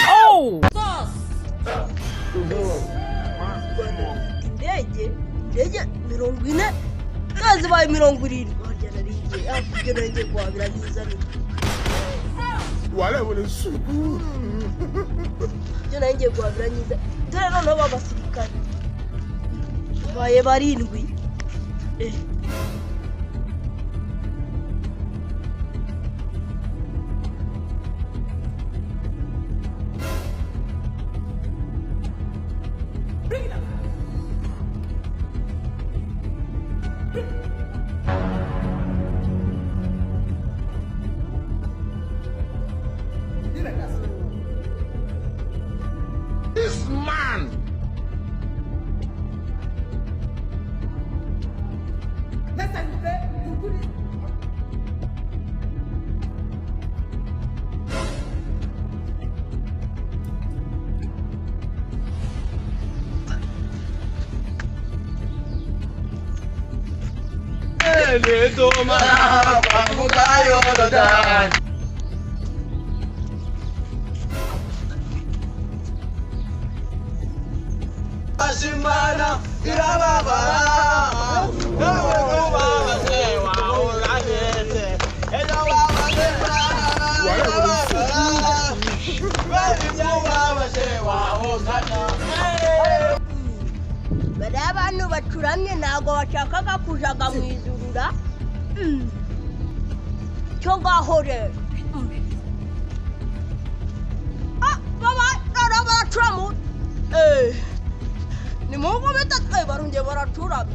Oh! Indege 40 kazibaye 70 wajyana rigiye afite nenge kwabira nyizana wala bone suku je nenge kwabira nyiza dore none babasirikare baye barindwi this man Asimana irababara nawe kubaba sewa ulagete ejo baba sewa wewe kubaba sewa ukana bari abantu bacuramye nago bashakaga kujaga mu izurura cyo gahore baba baracuramu ni mungu bita barunge baracurama